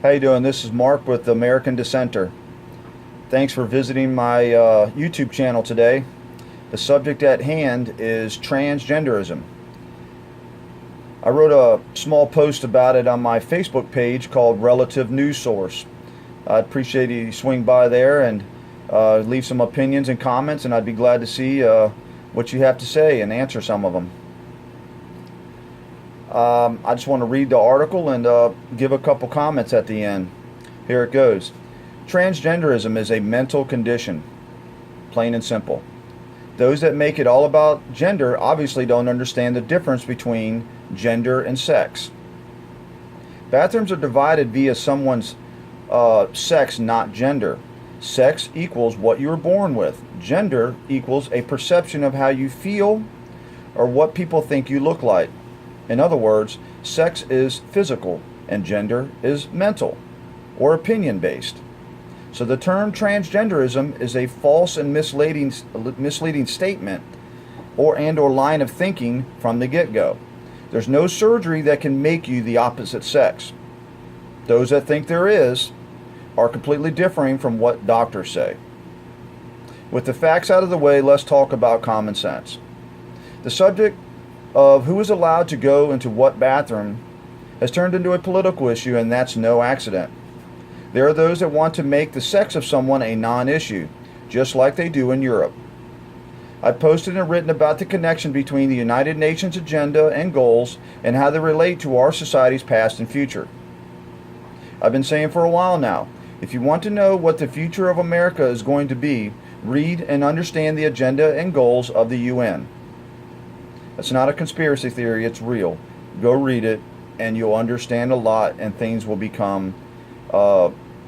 How you doing? This is Mark with American Dissenter. Thanks for visiting my YouTube channel today. The subject at hand is transgenderism. I wrote a small post about it on my Facebook page called Relative News Source. I'd appreciate you swing by there and leave some opinions and comments, and I'd be glad to see what you have to say and answer some of them. I just want to read the article and give a couple comments at the end. Here it goes. Transgenderism is a mental condition, plain and simple. Those that make it all about gender obviously don't understand the difference between gender and sex. Bathrooms are divided via someone's sex, not gender. Sex equals what you were born with. Gender equals a perception of how you feel or what people think you look like. In other words, sex is physical and gender is mental or opinion-based. So the term transgenderism is a false and misleading statement or line of thinking from the get-go. There's no surgery that can make you the opposite sex. Those that think there is are completely differing from what doctors say. With the facts out of the way, let's talk about common sense. The subject of who is allowed to go into what bathroom has turned into a political issue, and that's no accident. There are those that want to make the sex of someone a non-issue, just like they do in Europe. I've posted and written about the connection between the United Nations agenda and goals and how they relate to our society's past and future. I've been saying for a while now, if you want to know what the future of America is going to be, read and understand the agenda and goals of the UN. It's not a conspiracy theory, it's real. Go read it and you'll understand a lot, and things will become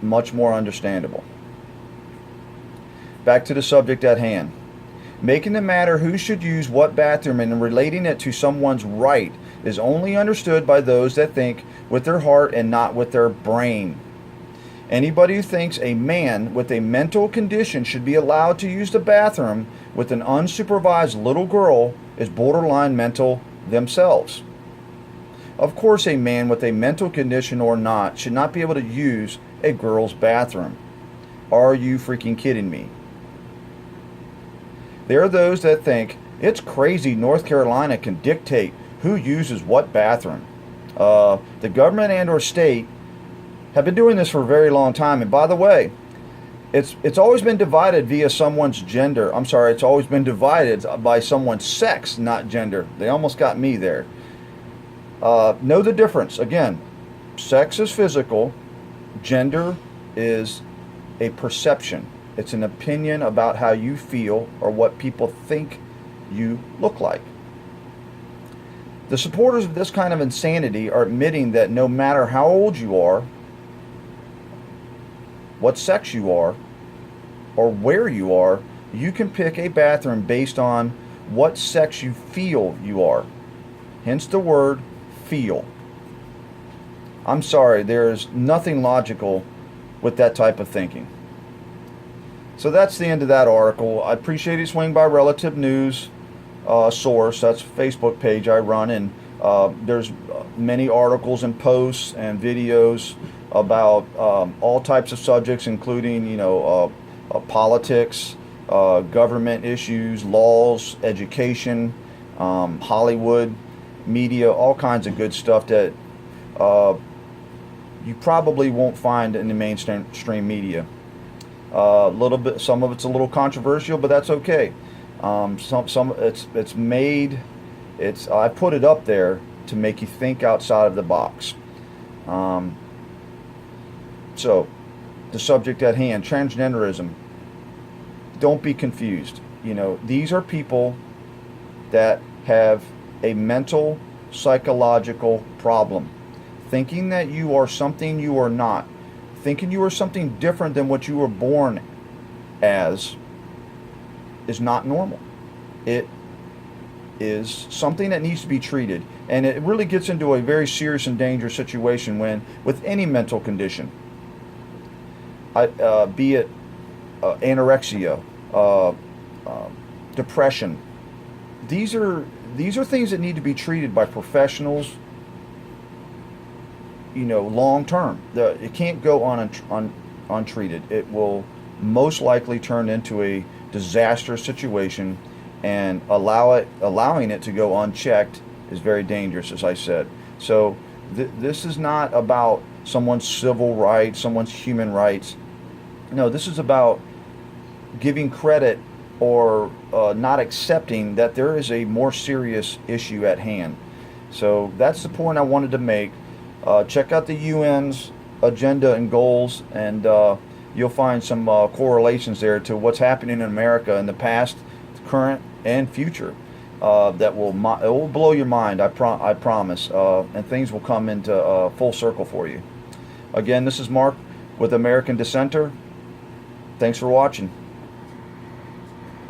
much more understandable. Back to the subject at hand. Making the matter who should use what bathroom and relating it to someone's right is only understood by those that think with their heart and not with their brain. Anybody who thinks a man with a mental condition should be allowed to use the bathroom with an unsupervised little girl is borderline mental themselves. Of course, a man with a mental condition or not should not be able to use a girl's bathroom. Are you freaking kidding me? There are those that think it's crazy North Carolina can dictate who uses what bathroom. The government and or state have been doing this for a very long time. And by the way, it's always been divided via someone's gender. I'm sorry, it's always been divided by someone's sex, not gender. They almost got me there. Know the difference. Again, sex is physical. Gender is a perception. It's an opinion about how you feel or what people think you look like. The supporters of this kind of insanity are admitting that no matter how old you are, what sex you are, or where you are, you can pick a bathroom based on what sex you feel you are. Hence the word feel. I'm sorry, there's nothing logical with that type of thinking. So that's the end of that article. I appreciate you swing by Relative News Source. That's a Facebook page I run, and there's many articles and posts and videos about all types of subjects, including politics, government issues, laws, education, Hollywood, media, all kinds of good stuff that you probably won't find in the mainstream media. A little bit, some of it's a little controversial, but that's okay. It's made. I put it up there to make you think outside of the box. So, the subject at hand, transgenderism. Don't be confused. These are people that have a mental, psychological problem. Thinking that you are something you are not. Thinking you are something different than what you were born as is not normal. It is something that needs to be treated. And it really gets into a very serious and dangerous situation with any mental condition. Be it anorexia, depression. These are things that need to be treated by professionals long term. It can't go on untreated. It will most likely turn into a disastrous situation, and allowing it to go unchecked is very dangerous, as I said. So this is not about someone's civil rights, someone's human rights. No, this is about giving credit or not accepting that there is a more serious issue at hand. So that's the point I wanted to make. Check out the UN's agenda and goals, and you'll find some correlations there to what's happening in America in the past, current, and future. That it will blow your mind. I promise, and things will come into full circle for you. Again, this is Mark with American Dissenter. Thanks for watching.